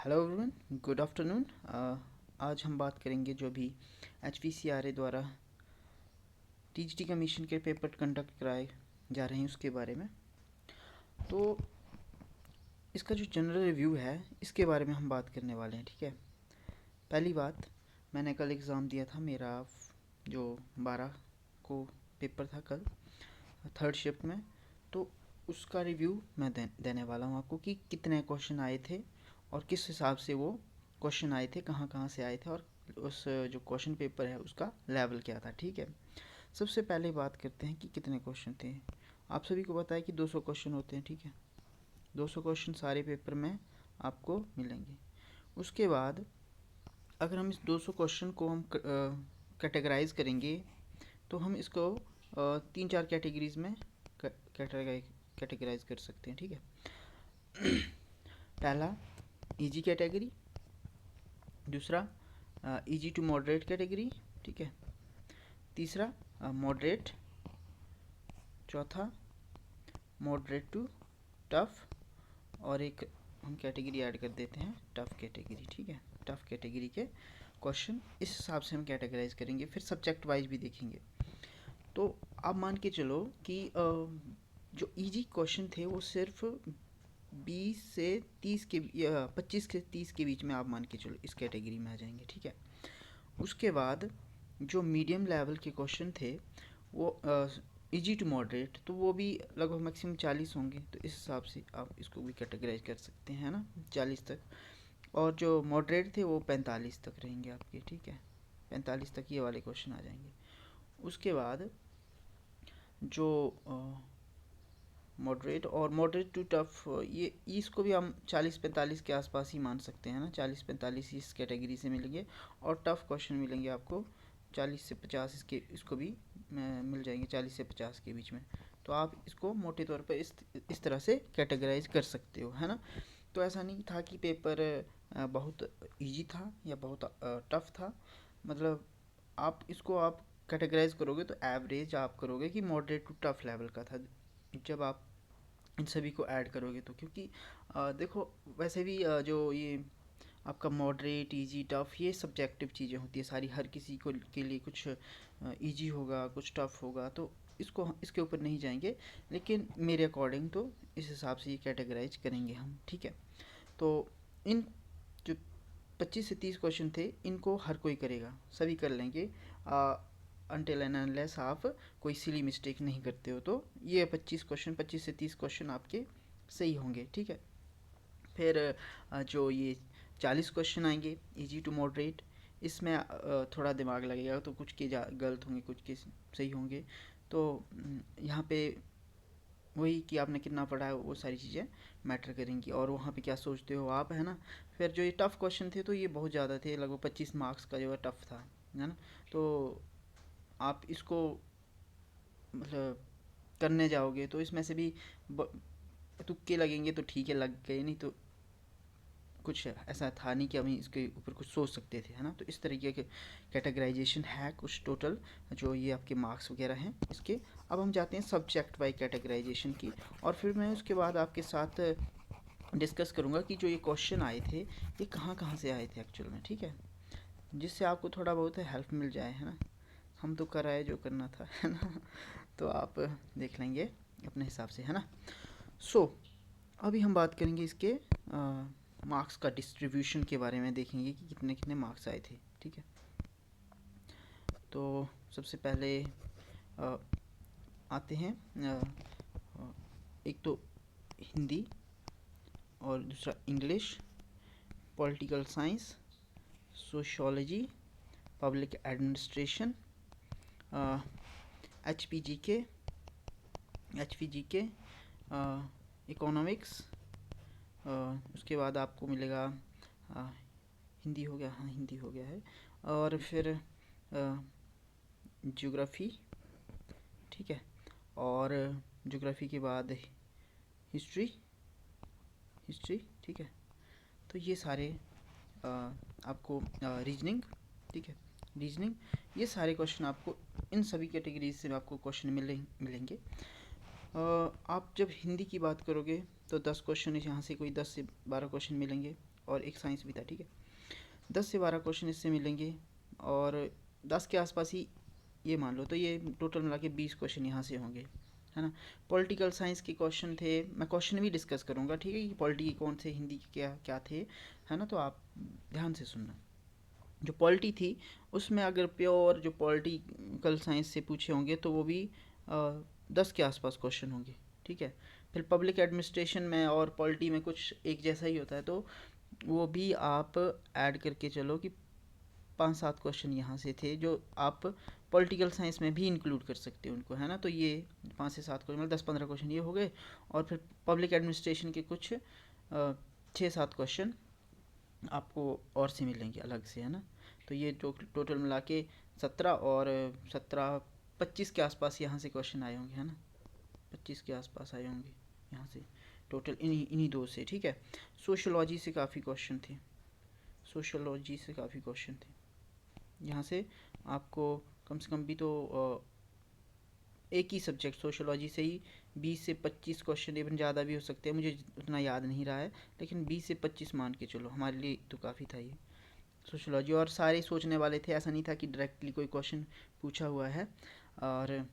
Hello everyone, good afternoon. आज हम बात करेंगे जो भी HPCRA द्वारा TGT कमीशन के पेपर कंडक्ट कराए जा रहे हैं उसके बारे में। तो इसका जो जनरल रिव्यू है इसके बारे में हम बात करने वाले हैं। ठीक है, पहली बात, मैंने कल एग्ज़ाम दिया था। मेरा जो 12 को पेपर था कल, थर्ड शिफ्ट में। तो उसका रिव्यू मैं देने वाला हूँ आपको कि कितने क्वेश्चन आए थे और किस हिसाब से वो क्वेश्चन आए थे, कहाँ कहाँ से आए थे, और उस जो क्वेश्चन पेपर है उसका लेवल क्या था। ठीक है, सबसे पहले बात करते हैं कि कितने क्वेश्चन थे। आप सभी को पता है कि 200 क्वेश्चन होते हैं। ठीक है, 200 क्वेश्चन सारे पेपर में आपको मिलेंगे। उसके बाद अगर हम इस 200 क्वेश्चन को हम कैटेगराइज करेंगे तो हम इसको 3-4 कैटेगरीज में कैटेगराइज कर सकते हैं। ठीक है, पहला इजी कैटेगरी, दूसरा इजी टू मॉडरेट कैटेगरी, ठीक है, तीसरा मॉडरेट, चौथा मॉडरेट टू टफ, और एक हम कैटेगरी ऐड कर देते हैं टफ कैटेगरी। ठीक है, टफ कैटेगरी के क्वेश्चन इस हिसाब से हम कैटेगराइज करेंगे। फिर सब्जेक्ट वाइज भी देखेंगे। तो आप मान के चलो कि जो इजी क्वेश्चन थे वो सिर्फ 20 से 30 के 25 से 30 के बीच में आप मान के चलो इस कैटेगरी में आ जाएंगे। ठीक है, उसके बाद जो मीडियम लेवल के क्वेश्चन थे वो इजी टू मॉडरेट, तो वो भी लगभग मैक्सिमम 40 होंगे। तो इस हिसाब से आप इसको भी कैटेगराइज कर सकते हैं ना, 40 तक। और जो मॉडरेट थे वो 45 तक रहेंगे आपके। ठीक है, 45 तक ये वाले क्वेश्चन आ जाएंगे। उसके बाद जो मॉडरेट और मॉडरेट टू टफ, ये इसको भी हम 40-45 के आसपास ही मान सकते हैं ना, 40-45 इस कैटेगरी से मिलेंगे। और टफ क्वेश्चन मिलेंगे आपको 40 से 50, इसको भी मिल जाएंगे 40 से 50 के बीच में। तो आप इसको मोटे तौर पर इस तरह से कैटेगराइज कर सकते हो, है ना। तो ऐसा नहीं था कि पेपर बहुत इजी था या बहुत टफ था। मतलब आप कैटेगराइज करोगे तो एवरेज आप करोगे कि मॉडरेट टू टफ लेवल का था जब आप इन सभी को ऐड करोगे तो। क्योंकि देखो, वैसे भी जो ये आपका मॉडरेट, इजी, टफ़, ये सब्जेक्टिव चीज़ें होती है सारी। हर किसी को के लिए कुछ इजी होगा, कुछ टफ़ होगा, तो इसके ऊपर नहीं जाएंगे। लेकिन मेरे अकॉर्डिंग तो इस हिसाब से ये कैटेगराइज करेंगे हम। ठीक है, तो इन जो 25 से 30 क्वेश्चन थे इनको हर कोई करेगा, सभी कर लेंगे अनटिल एंड अनलेस आप कोई सिली मिस्टेक नहीं करते हो। तो ये 25 से 30 क्वेश्चन आपके सही होंगे। ठीक है, फिर जो ये 40 क्वेश्चन आएंगे इजी टू मॉडरेट, इसमें थोड़ा दिमाग लगेगा। तो कुछ के गलत होंगे, कुछ के सही होंगे। तो यहाँ पे वही कि आपने कितना पढ़ा है वो सारी चीज़ें मैटर करेंगी, और वहाँ पे क्या सोचते हो आप, है ना। फिर जो ये टफ़ क्वेश्चन थे तो ये बहुत ज़्यादा थे, लगभग 25 मार्क्स का जो है टफ़ था, है ना। तो आप इसको मतलब करने जाओगे तो इसमें से भी तुक्के लगेंगे तो ठीक है, लग गए, नहीं तो कुछ ऐसा था नहीं कि हम इसके ऊपर कुछ सोच सकते थे, है ना। तो इस तरीके के कैटेगराइजेशन है कुछ टोटल जो ये आपके मार्क्स वगैरह हैं इसके। अब हम जाते हैं सब्जेक्ट वाइज कैटेगराइजेशन की, और फिर मैं उसके बाद आपके साथ डिस्कस करूँगा कि जो ये क्वेश्चन आए थे ये कहाँ कहाँ से आए थे एक्चुअल में। ठीक है, जिससे आपको थोड़ा बहुत हेल्प मिल जाए, है ना। हम तो कर आए जो करना था, है ना। तो आप देख लेंगे अपने हिसाब से, है ना। सो अभी हम बात करेंगे इसके मार्क्स का डिस्ट्रीब्यूशन के बारे में, देखेंगे कि कितने कितने मार्क्स आए थे। ठीक है, तो सबसे पहले आते हैं एक तो हिंदी, और दूसरा English, political science, sociology, public administration, HPGK, economics, उसके बाद आपको मिलेगा हिंदी हो गया, हाँ हिंदी हो गया है, और फिर ज्योग्राफी। ठीक है, और ज्योग्राफी के बाद हिस्ट्री। ठीक है, तो ये सारे आपको रीजनिंग। ठीक है, रीजनिंग, ये सारे क्वेश्चन आपको इन सभी कैटेगरीज से आपको क्वेश्चन मिलेंगे। आप जब हिंदी की बात करोगे तो 10 क्वेश्चन यहाँ से, कोई 10 से 12 क्वेश्चन मिलेंगे। और एक साइंस भी था, ठीक है। 10 से 12 क्वेश्चन इससे मिलेंगे और 10 के आसपास ही ये मान लो, तो ये टोटल मिला के 20 क्वेश्चन यहाँ से होंगे, है ना। पॉलिटिकल साइंस के क्वेश्चन थे, मैं क्वेश्चन भी डिस्कस करूँगा, ठीक है, कि पॉलिटी के कौन से, हिंदी के क्या क्या थे, है ना। तो आप ध्यान से सुनना। जो पॉलिटी थी उसमें अगर प्योर जो पॉलिटिकल साइंस से पूछे होंगे तो वो भी 10 के आसपास क्वेश्चन होंगे, ठीक है। फिर पब्लिक एडमिनिस्ट्रेशन में और पॉलिटी में कुछ एक जैसा ही होता है, तो वो भी आप ऐड करके चलो कि 5-7 क्वेश्चन यहाँ से थे जो आप पॉलिटिकल साइंस में भी इंक्लूड कर सकते हो उनको, है ना। तो ये 5 से 7 क्वेश्चन, मतलब 10-15 क्वेश्चन ये हो गए। और फिर पब्लिक एडमिनिस्ट्रेशन के कुछ 6-7 क्वेश्चन आपको और से मिलेंगे अलग से, है ना। तो ये जो टोटल मिला के 17 और 17-25 के आसपास यहाँ से क्वेश्चन आए होंगे, है ना। 25 के आसपास आए होंगे यहाँ से टोटल, इन्हीं दो से, ठीक है। सोशोलॉजी से काफ़ी क्वेश्चन थे, सोशोलॉजी से काफ़ी क्वेश्चन थे यहाँ से। आपको कम से कम भी तो एक ही सब्जेक्ट सोशोलॉजी से ही 20 से 25 क्वेश्चन, इवन ज़्यादा भी हो सकते हैं, मुझे उतना याद नहीं रहा है, लेकिन 20 से 25 मान के चलो, हमारे लिए तो काफ़ी था ये सोशोलॉजी। और सारे सोचने वाले थे, ऐसा नहीं था कि डायरेक्टली कोई क्वेश्चन पूछा हुआ है, और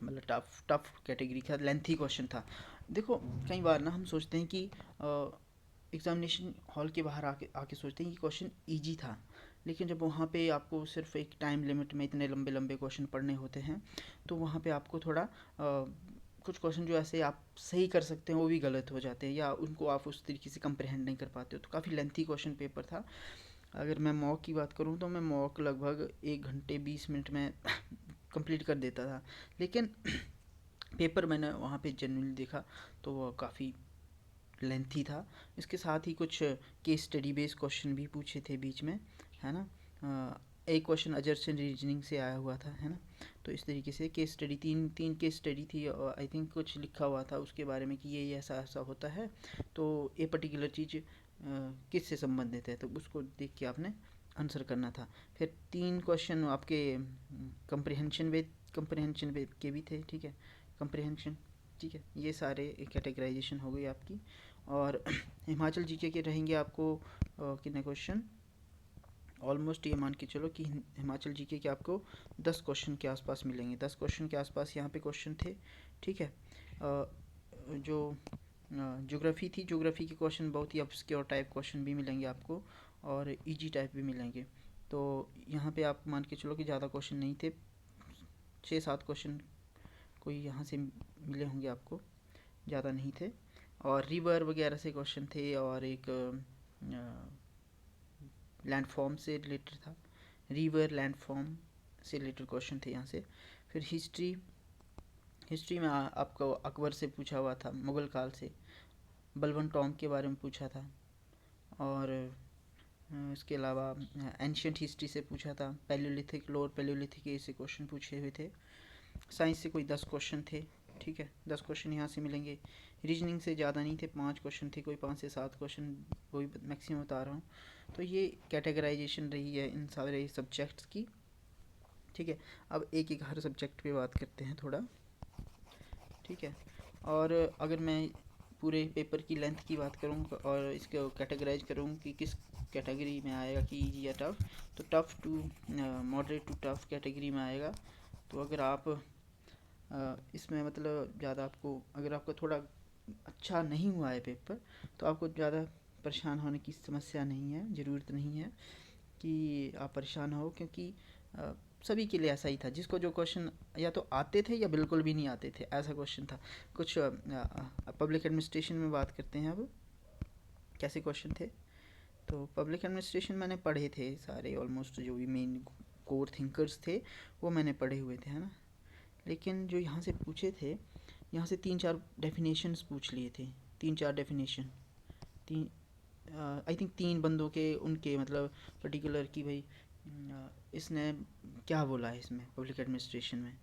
मतलब टफ टफ कैटेगरी का लेंथी क्वेश्चन था। देखो कई बार ना हम सोचते हैं कि एग्ज़ामिनेशन हॉल के बाहर आके आके सोचते हैं कि क्वेश्चन इजी था, लेकिन जब वहाँ पे आपको सिर्फ एक टाइम लिमिट में इतने लंबे लंबे क्वेश्चन पढ़ने होते हैं, तो वहाँ पे आपको थोड़ा कुछ क्वेश्चन जो ऐसे आप सही कर सकते हैं वो भी गलत हो जाते हैं, या उनको आप उस तरीके से कंप्रहेंड नहीं कर पाते हो। तो काफ़ी लेंथी क्वेश्चन पेपर था। अगर मैं मॉक की बात करूँ तो मैं मॉक लगभग 1 घंटे 20 मिनट में कंप्लीट कर देता था, लेकिन पेपर मैंने वहाँ पे जेन्युइनली देखा तो वो काफ़ी लेंथी था। इसके साथ ही कुछ केस स्टडी बेस्ड क्वेश्चन भी पूछे थे बीच में, है ना। एक क्वेश्चन अजर्शन रीजनिंग से आया हुआ था, है ना। तो इस तरीके से केस स्टडी, तीन तीन केस स्टडी थी, और आई थिंक कुछ लिखा हुआ था उसके बारे में कि ये ऐसा ऐसा होता है, तो ये पर्टिकुलर चीज़ किस से संबंधित है, तो उसको देख के आपने आंसर करना था। फिर 3 क्वेश्चन आपके कंप्रिहेंशन वे के भी थे, ठीक है, कंप्रिहेंशन, ठीक है। ये सारे कैटेगराइजेशन हो गई आपकी। और हिमाचल जीके के रहेंगे आपको कितने क्वेश्चन, ऑलमोस्ट ये मान के चलो कि हिमाचल जीके के आपको 10 क्वेश्चन के आसपास मिलेंगे, 10 क्वेश्चन के आसपास यहाँ पे क्वेश्चन थे, ठीक है। जो ज्योग्राफी थी, ज्योग्राफी के क्वेश्चन बहुत ही ऑब्सक्योर टाइप क्वेश्चन भी मिलेंगे आपको, और इजी टाइप भी मिलेंगे। तो यहाँ पे आप मान के चलो कि ज़्यादा क्वेश्चन नहीं थे, 6-7 क्वेश्चन कोई यहाँ से मिले होंगे आपको, ज़्यादा नहीं थे। और रिवर वगैरह से क्वेश्चन थे, और एक लैंडफॉर्म से रिलेटेड था, रिवर लैंडफॉर्म से रिलेटेड क्वेश्चन थे यहाँ से। फिर हिस्ट्री में आपको अकबर से पूछा हुआ था, मुग़ल काल से, बलबन टॉम के बारे में पूछा था, और इसके अलावा एंशियंट हिस्ट्री से पूछा था, पैलियोलिथिक, लोअर पैलियोलिथिक ऐसे क्वेश्चन पूछे हुए थे। साइंस से कोई 10 क्वेश्चन थे, ठीक है, 10 क्वेश्चन यहाँ से मिलेंगे। रीजनिंग से ज़्यादा नहीं थे, 5 क्वेश्चन थे, कोई 5 से 7 क्वेश्चन, वही मैक्सिमम बता रहा हूँ। तो ये कैटेगराइजेशन रही है इन सारे सब्जेक्ट्स की, ठीक है। अब एक एक हर सब्जेक्ट पे बात करते हैं थोड़ा, ठीक है। और अगर मैं पूरे पेपर की लेंथ की बात करूँ और इसको कैटेगराइज करूँ कि किस कैटेगरी में आएगा, कि इजी या टफ़, तो tough to moderate to tough category में आएगा। तो अगर आप इसमें मतलब ज़्यादा आपको, अगर आपका थोड़ा अच्छा नहीं हुआ है पेपर, तो आपको ज़्यादा परेशान होने की समस्या नहीं है, ज़रूरत नहीं है कि आप परेशान हो, क्योंकि सभी के लिए ऐसा ही था, जिसको जो क्वेश्चन या तो आते थे या बिल्कुल भी नहीं आते थे, ऐसा क्वेश्चन था। कुछ पब्लिक एडमिनिस्ट्रेशन में बात करते हैं अब, कैसे क्वेश्चन थे। तो पब्लिक एडमिनिस्ट्रेशन मैंने पढ़े थे सारे, ऑलमोस्ट जो भी मेन कोर थिंकर्स थे वो मैंने पढ़े हुए थे, है ना। लेकिन जो यहाँ से पूछे थे, यहाँ से 3-4 डेफिनेशंस पूछ लिए थे, 3-4 डेफिनेशन, तीन आई थिंक 3 बंदों के, उनके मतलब पर्टिकुलर कि भाई इसने क्या बोला है इसमें पब्लिक एडमिनिस्ट्रेशन में,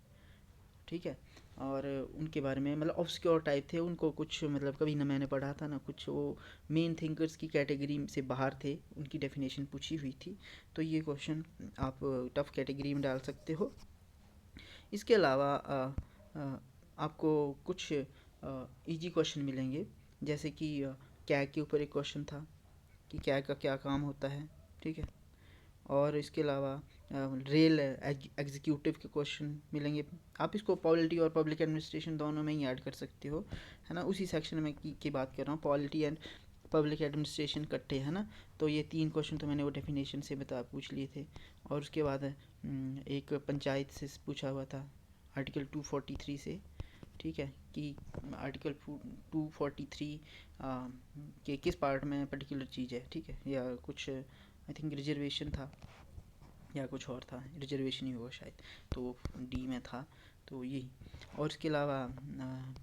ठीक है। और उनके बारे में मतलब ऑब्सक्योर टाइप थे, उनको कुछ मतलब कभी ना मैंने पढ़ा था ना कुछ, वो मेन थिंकर्स की कैटेगरी से बाहर थे, उनकी डेफिनेशन पूछी हुई थी। तो ये क्वेश्चन आप टफ़ कैटेगरी में डाल सकते हो। इसके अलावा आपको कुछ इजी क्वेश्चन मिलेंगे, जैसे कि कैग के ऊपर एक क्वेश्चन था, कि क्या का क्या काम होता है, ठीक है। और इसके अलावा रेल एग्जीक्यूटिव के क्वेश्चन मिलेंगे। आप इसको पॉलिटी और पब्लिक एडमिनिस्ट्रेशन दोनों में ही ऐड कर सकते हो, है ना। उसी सेक्शन में की बात कर रहा हूँ, पॉलिटी एंड पब्लिक एडमिनिस्ट्रेशन इकट्ठे, है ना। तो ये 3 क्वेश्चन तो मैंने वो डेफिनेशन से पूछ लिए थे। और उसके बाद एक पंचायत से पूछा हुआ था आर्टिकल 243 से, ठीक है, कि आर्टिकल 243 के किस पार्ट में पर्टिकुलर चीज़ है, ठीक है, या कुछ आई थिंक रिजर्वेशन था या कुछ और था, रिजर्वेशन ही होगा शायद, तो डी में था, तो यही। और इसके अलावा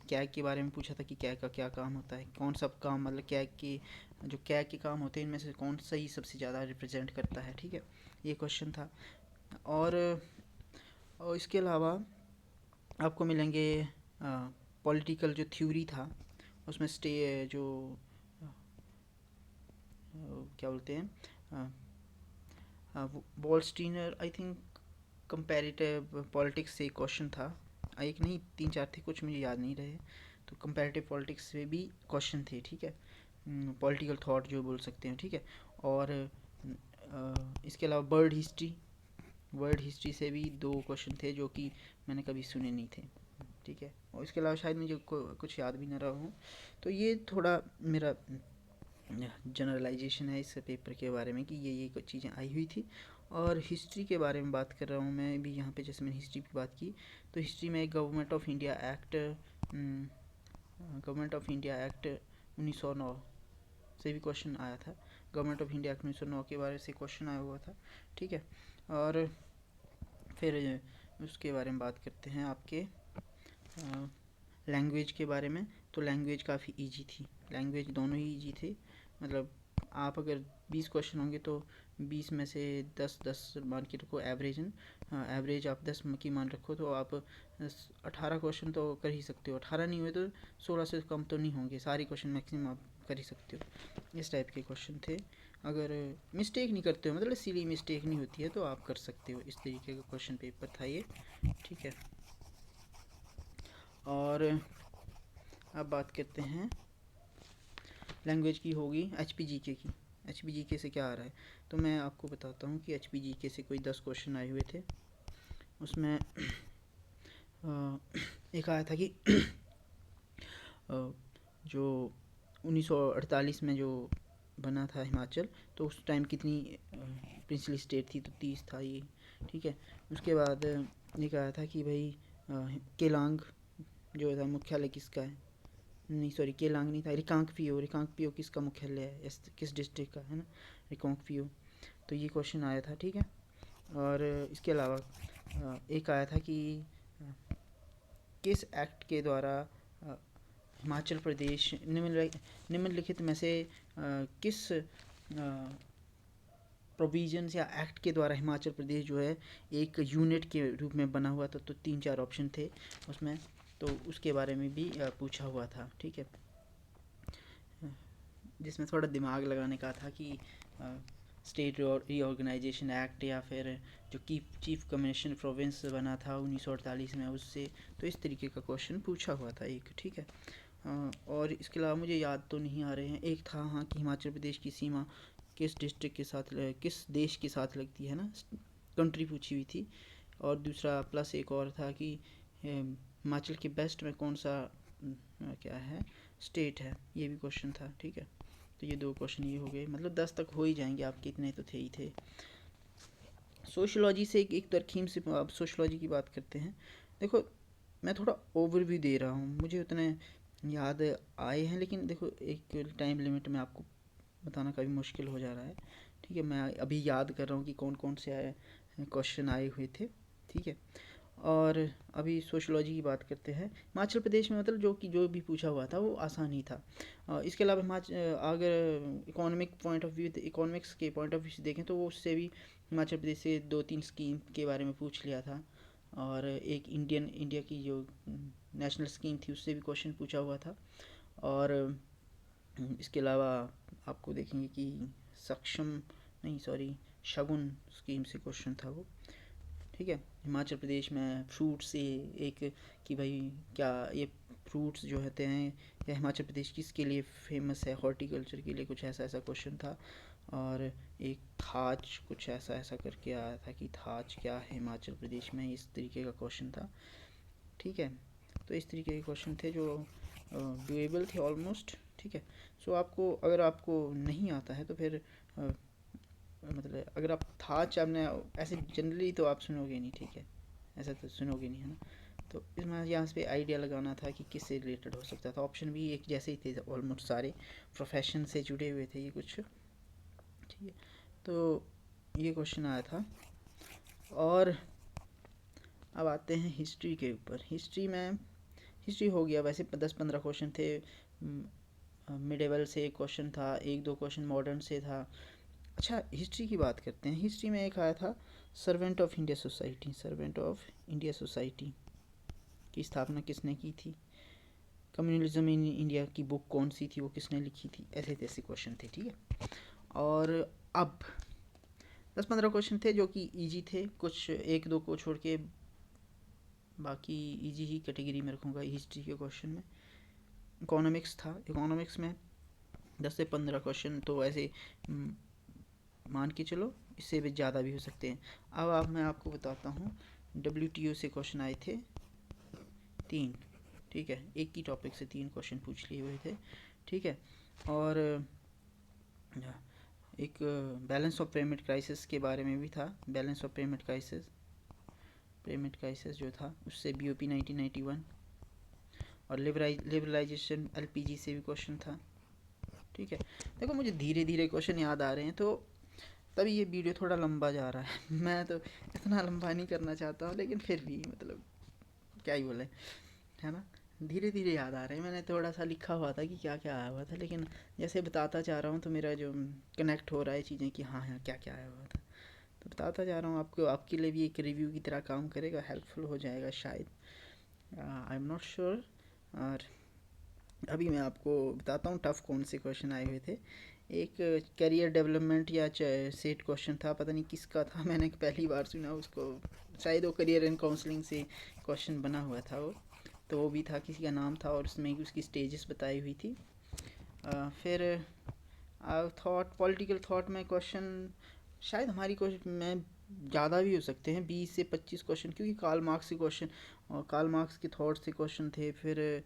कैग के बारे में पूछा था कि कैग का क्या काम होता है, कौन सा काम, मतलब कैग के जो कैग के काम होते हैं इनमें से कौन सा ही सबसे ज़्यादा रिप्रेजेंट करता है, ठीक है, ये क्वेश्चन था। और इसके अलावा आपको मिलेंगे पॉलिटिकल जो थ्योरी था उसमें जो क्या बोलते हैं, वॉलस्टीनर आई थिंक कंपैरेटिव पॉलिटिक्स से क्वेश्चन था, एक नहीं 3-4 थे, कुछ मुझे याद नहीं रहे। तो कंपैरेटिव पॉलिटिक्स से भी क्वेश्चन थे, ठीक है, पॉलिटिकल थॉट जो बोल सकते हैं, ठीक है। और इसके अलावा वर्ल्ड हिस्ट्री से भी 2 क्वेश्चन थे जो कि मैंने कभी सुने नहीं थे, ठीक है। और इसके अलावा शायद मुझे कुछ याद भी ना रहा हूँ। तो ये थोड़ा मेरा जनरलाइजेशन है इस पेपर के बारे में कि ये कुछ चीज़ें आई हुई थी। और हिस्ट्री के बारे में बात कर रहा हूँ मैं भी यहाँ पे, जैसे मैंने हिस्ट्री की बात की, तो हिस्ट्री में गवर्नमेंट ऑफ इंडिया एक्ट 1909 से भी क्वेश्चन आया था। गवर्नमेंट ऑफ इंडिया एक्ट 1909 के बारे से क्वेश्चन आया हुआ था, ठीक है। और फिर उसके बारे में बात करते हैं आपके लैंग्वेज के बारे में। तो लैंग्वेज काफ़ी इजी थी, लैंग्वेज दोनों ही इजी थे, मतलब आप अगर 20 क्वेश्चन होंगे तो 20 में से 10 मान के रखो एवरेज आप 10 की मान रखो, तो आप 18 क्वेश्चन तो कर ही सकते हो। 18 नहीं हुए तो 16 से कम तो नहीं होंगे, सारे क्वेश्चन मैक्सिमम आप कर ही सकते हो। इस टाइप के क्वेश्चन थे, अगर मिस्टेक नहीं करते हो, मतलब सिली मिस्टेक नहीं होती है तो आप कर सकते हो। इस तरीके का क्वेश्चन पेपर था ये, ठीक है। और अब बात करते हैं लैंग्वेज की, होगी HPGK की। HPGK से क्या आ रहा है, तो मैं आपको बताता हूँ कि HPGK से कोई 10 क्वेश्चन आए हुए थे। उसमें एक आया था कि जो 1948 में जो बना था हिमाचल, तो उस टाइम कितनी प्रिंसली स्टेट थी, तो 30 था ये, ठीक है। उसके बाद एक आया था कि भाई केलांग जो था मुख्यालय किसका है, नहीं सॉरी केलांग नहीं था, रिकांगपिओ किसका मुख्यालय है, किस डिस्ट्रिक्ट का है ना, रिकांगपिओ। तो ये क्वेश्चन आया था, ठीक है। और इसके अलावा एक आया था कि किस एक्ट के द्वारा हिमाचल प्रदेश निम्नलिखित में से किस प्रोविजंस या एक्ट के द्वारा हिमाचल प्रदेश जो है एक यूनिट के रूप में बना हुआ था। तो 3-4 ऑप्शन थे उसमें, तो उसके बारे में भी पूछा हुआ था, ठीक है, जिसमें थोड़ा दिमाग लगाने का था कि स्टेट रीऑर्गेनाइजेशन एक्ट या फिर जो चीफ कमिश्नर प्रोविंस बना था 1948 में उससे, तो इस तरीके का क्वेश्चन पूछा हुआ था एक, ठीक है। और इसके अलावा मुझे याद तो नहीं आ रहे हैं। एक था हाँ कि हिमाचल प्रदेश की सीमा किस डिस्ट्रिक्ट के साथ किस देश के साथ लगती है ना, कंट्री पूछी हुई थी। और दूसरा प्लस एक और था कि हिमाचल के बेस्ट में कौन सा क्या है स्टेट है, ये भी क्वेश्चन था, ठीक है। तो ये 2 क्वेश्चन ये हो गए, मतलब 10 तक हो ही जाएंगे आपके, इतने तो थे ही थे। सोशलॉजी से एक तरकीब से आप सोशलॉजी की बात करते हैं। देखो मैं थोड़ा ओवरव्यू दे रहा हूँ, मुझे उतने याद आए हैं, लेकिन देखो एक टाइम लिमिट में आपको बताना काफ़ी मुश्किल हो जा रहा है, ठीक है। मैं अभी याद कर रहा हूँ कि कौन कौन से क्वेश्चन आए हुए थे, ठीक है। और अभी सोशलॉजी की बात करते हैं। हिमाचल प्रदेश में मतलब जो भी पूछा हुआ था वो आसान ही था। इसके अलावा अगर इकोनॉमिक्स के पॉइंट ऑफ व्यू से देखें तो वो उससे भी हिमाचल प्रदेश से 2-3 स्कीम के बारे में पूछ लिया था। और एक इंडिया की जो नेशनल स्कीम थी उससे भी क्वेश्चन पूछा हुआ था। और इसके अलावा आपको देखेंगे कि शगुन स्कीम से क्वेश्चन था वो, ठीक है। हिमाचल प्रदेश में फ्रूट से एक कि भाई क्या ये फ्रूट्स जो होते हैं या हिमाचल प्रदेश किसके लिए फेमस है, हॉर्टिकल्चर के लिए, कुछ ऐसा ऐसा क्वेश्चन था। और एक थाच कुछ ऐसा ऐसा करके आया था कि थाच क्या है हिमाचल प्रदेश में, इस तरीके का क्वेश्चन था। ठीक है, तो इस तरीके के क्वेश्चन थे जो डुएबल थे ऑलमोस्ट। ठीक है, सो आपको अगर आपको नहीं आता है तो फिर मतलब अगर आप थाच आपने ऐसे जनरली तो आप सुनोगे नहीं, ठीक है, ऐसा तो सुनोगे नहीं, है ना। तो इसमें यहाँ पे आइडिया लगाना था कि किससे रिलेटेड हो सकता था। ऑप्शन भी एक जैसे ही थे, ऑलमोस्ट सारे प्रोफेशन से जुड़े हुए थे ये कुछ। ठीक है, तो ये क्वेश्चन आया था। और अब आते हैं हिस्ट्री के ऊपर। हिस्ट्री हो गया, वैसे 10-15 क्वेश्चन थे। मिडेवल से एक क्वेश्चन था, एक दो क्वेश्चन मॉडर्न से था। अच्छा, हिस्ट्री की बात करते हैं। हिस्ट्री में एक आया था servant of India society. Servant of India society की स्थापना किसने की थी, कम्युनलिज्म इन इंडिया की बुक कौन सी थी, वो किसने लिखी थी, ऐसे तैसे क्वेश्चन थे। ठीक है, और अब 10-15 क्वेश्चन थे जो कि इजी थे, कुछ एक दो को छोड़ के बाकी इजी ही कैटेगरी में रखूँगा हिस्ट्री के क्वेश्चन में। इकोनॉमिक्स था, इकोनॉमिक्स में 10 से 15 क्वेश्चन तो ऐसे मान के चलो, इससे भी ज़्यादा भी हो सकते हैं। अब मैं आपको बताता हूँ, WTO से क्वेश्चन आए थे 3। ठीक है, एक ही टॉपिक से 3 क्वेश्चन पूछ लिए हुए थे। ठीक है, और एक बैलेंस ऑफ पेमेंट क्राइसिस के बारे में भी था। बैलेंस ऑफ पेमेंट क्राइसिस जो था उससे BOP 1991, और लिबरलाइजेशन LPG से भी क्वेश्चन था। ठीक है, देखो मुझे धीरे धीरे क्वेश्चन याद आ रहे हैं, तो तभी ये वीडियो थोड़ा लंबा जा रहा है। मैं तो इतना लंबा नहीं करना चाहता हूँ, लेकिन फिर भी मतलब क्या ही बोले, है ना। धीरे धीरे याद आ रहे हैं, मैंने थोड़ा सा लिखा हुआ था कि क्या क्या आया हुआ था, लेकिन जैसे बताता जा रहा हूँ तो मेरा जो कनेक्ट हो रहा है चीज़ें कि हाँ हाँ क्या क्या आया हुआ था, तो बताता जा रहा हूँ आपको। आपके लिए भी एक रिव्यू की तरह काम करेगा, हेल्पफुल हो जाएगा शायद, आई एम नॉट श्योर। और अभी मैं आपको बताता हूँ टफ़ कौन से क्वेश्चन आए हुए थे। एक करियर डेवलपमेंट या सेट क्वेश्चन था, पता नहीं किसका था, मैंने पहली बार सुना उसको। शायद वो करियर एंड काउंसलिंग से क्वेश्चन बना हुआ था वो, तो वो भी था, किसी का नाम था और उसमें उसकी स्टेजेस बताई हुई थी। फिर थॉट, पॉलिटिकल थॉट में क्वेश्चन शायद हमारी क्वेश्चन में ज़्यादा भी हो सकते हैं, 20 से 25 क्वेश्चन, क्योंकि कार्ल मार्क्स के क्वेश्चन और कार्ल मार्क्स के थॉट से क्वेश्चन थे। फिर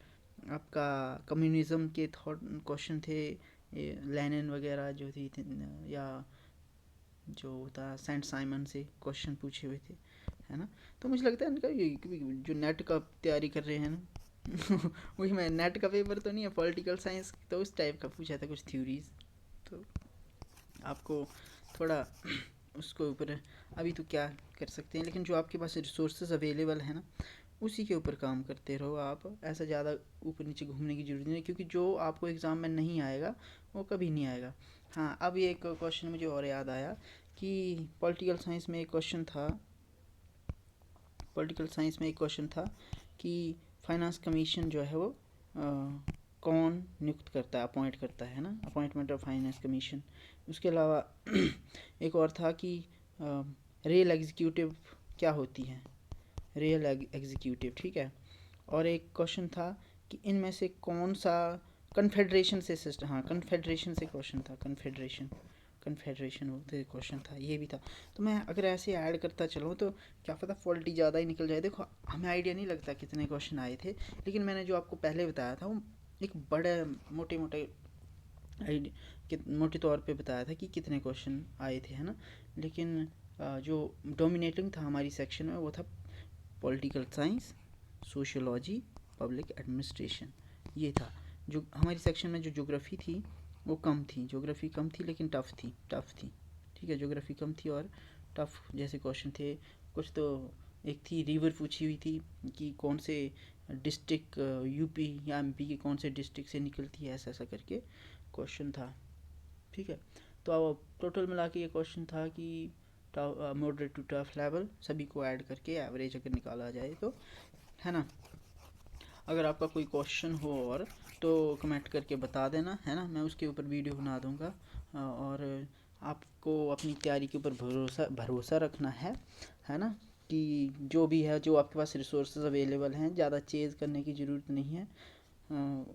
आपका कम्युनिज़म के थॉट क्वेश्चन थे, लेनिन वगैरह जो थी, या जो था सेंट साइमन से क्वेश्चन पूछे हुए थे, है ना। तो मुझे लगता है इनका जो नेट का तैयारी कर रहे हैं ना वही, मैं नेट का पेपर तो नहीं है, पॉलिटिकल साइंस तो उस टाइप का पूछा था, कुछ थ्योरीज। तो आपको थोड़ा उसको ऊपर अभी तो क्या कर सकते हैं, लेकिन जो आपके पास रिसोर्सेज अवेलेबल है ना, उसी के ऊपर काम करते रहो आप। ऐसा ज़्यादा ऊपर नीचे घूमने की ज़रूरत नहीं, क्योंकि जो आपको एग्ज़ाम में नहीं आएगा वो कभी नहीं आएगा। हाँ, अब ये एक क्वेश्चन मुझे और याद आया कि पॉलिटिकल साइंस में एक क्वेश्चन था कि फाइनेंस कमीशन जो है वो कौन नियुक्त करता है, अपॉइंट करता है ना, अपॉइंटमेंट ऑफ फाइनेंस कमीशन। उसके अलावा एक और था कि रियल एग्जीक्यूटिव क्या होती है, रियल एग्जीक्यूटिव। ठीक है, और एक क्वेश्चन था कि इनमें से कौन सा कन्फेडरेशन से सिस्टम, हाँ कन्फेडरेशन से क्वेश्चन था, कन्फेडरेशन होते क्वेश्चन था, ये भी था। तो मैं अगर ऐसे ऐड करता चलूँ तो क्या पता फॉल्टी ज़्यादा ही निकल जाए। देखो हमें आइडिया नहीं लगता कितने क्वेश्चन आए थे, लेकिन मैंने जो आपको पहले बताया था वो एक बड़े मोटे तौर पे बताया था कि कितने क्वेश्चन आए थे, है ना। लेकिन जो डोमिनेटिंग था हमारी सेक्शन में वो था political science, sociology, public administration, ये था। जो हमारी सेक्शन में जो ज्योग्राफी थी वो कम थी, ज्योग्राफी कम थी लेकिन टफ़ थी। ठीक है, ज्योग्राफी कम थी और टफ़ जैसे क्वेश्चन थे कुछ। तो एक थी रिवर पूछी हुई थी कि कौन से डिस्ट्रिक्ट यूपी या MP के कौन से डिस्ट्रिक्ट से निकलती है, ऐसा ऐसा करके क्वेश्चन था। ठीक है, तो अब टोटल मिला के ये क्वेश्चन था कि मॉडरेट टू टफ लेवल, सभी को ऐड करके एवरेज अगर निकाला जाए तो, है ना। अगर आपका कोई क्वेश्चन हो और तो कमेंट करके बता देना, है ना, मैं उसके ऊपर वीडियो बना दूंगा। और आपको अपनी तैयारी के ऊपर भरोसा रखना है ना। कि जो भी है, जो आपके पास रिसोर्सेज अवेलेबल हैं, ज़्यादा चेज़ करने की ज़रूरत नहीं है।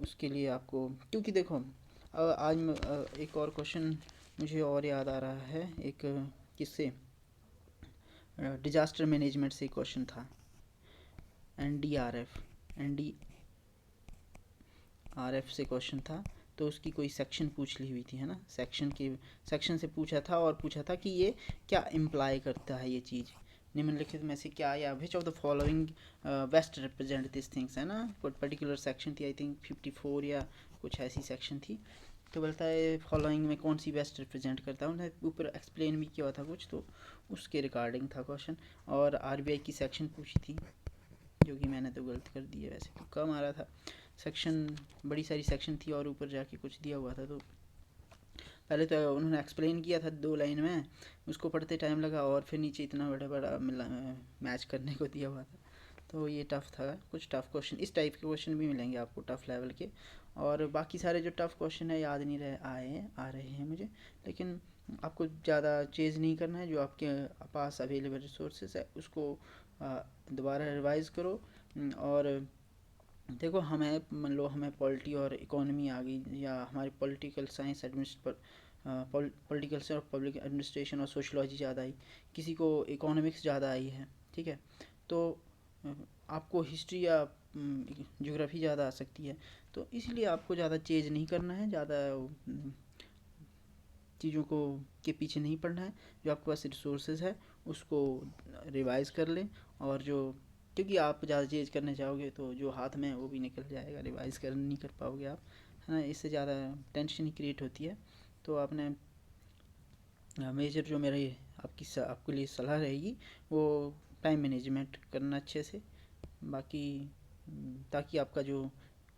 उसके लिए आपको, क्योंकि देखो आज एक और क्वेश्चन मुझे और याद आ रहा है, एक किससे, डिजास्टर मैनेजमेंट से क्वेश्चन था, NDRF से क्वेश्चन था। तो उसकी कोई सेक्शन पूछ ली हुई थी, है ना, सेक्शन से पूछा था, और पूछा था कि ये क्या इम्प्लाई करता है ये चीज़, निम्नलिखित में से क्या, या which of the following best represent this things, है ना। कोई पर्टिकुलर सेक्शन थी, आई थिंक 54 या कुछ ऐसी सेक्शन थी। तो बोलता है फॉलोइंग में कौन सी बेस्ट रिप्रेजेंट करता है, उन्होंने ऊपर एक्सप्लेन भी किया हुआ था कुछ, तो उसके रिगार्डिंग था क्वेश्चन। और आरबीआई की सेक्शन पूछी थी, जो कि मैंने तो गलत कर दिया, वैसे तो कम आ रहा था सेक्शन, बड़ी सारी सेक्शन थी और ऊपर जाके कुछ दिया हुआ था। तो पहले तो उन्होंने एक्सप्लेन किया था 2 लाइन में, उसको पढ़ते टाइम लगा, और फिर नीचे इतना बड़ा बड़ा मैच करने को दिया हुआ था। तो ये टफ़ था, कुछ टफ़ क्वेश्चन, इस टाइप के क्वेश्चन भी मिलेंगे आपको टफ़ लेवल के। और बाकी सारे जो टफ़ क्वेश्चन है याद नहीं आ रहे हैं मुझे, लेकिन आपको ज़्यादा चेज़ नहीं करना है, जो आपके पास अवेलेबल रिसोर्सेज है उसको दोबारा रिवाइज़ करो। और देखो, हमें मान लो हमें पॉलिटी और इकोनॉमी आ गई, या हमारी पॉलिटिकल साइंस पॉलिटिकल से और पब्लिक एडमिनिस्ट्रेशन और सोशलॉजी ज़्यादा आई, किसी को इकोनॉमिक्स ज़्यादा आई है, ठीक है। तो आपको हिस्ट्री या ज्योग्राफी ज़्यादा आ सकती है। तो इसलिए आपको ज़्यादा चेंज नहीं करना है, ज़्यादा चीज़ों को के पीछे नहीं पड़ना है। जो आपके पास रिसोर्सेज है उसको रिवाइज़ कर लें, और जो, क्योंकि आप ज़्यादा चेंज करने जाओगे तो जो हाथ में है वो भी निकल जाएगा, रिवाइज़ कर नहीं कर पाओगे आप, है ना। इससे ज़्यादा टेंशन ही क्रिएट होती है। तो आपने मेजर जो मेरी आपके लिए सलाह रहेगी वो टाइम मैनेजमेंट करना अच्छे से, बाकी ताकि आपका जो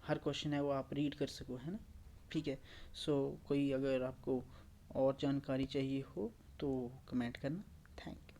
हर क्वेश्चन है वो आप रीड कर सको, है ना। ठीक है। सो कोई अगर आपको और जानकारी चाहिए हो तो कमेंट करना। Thank you.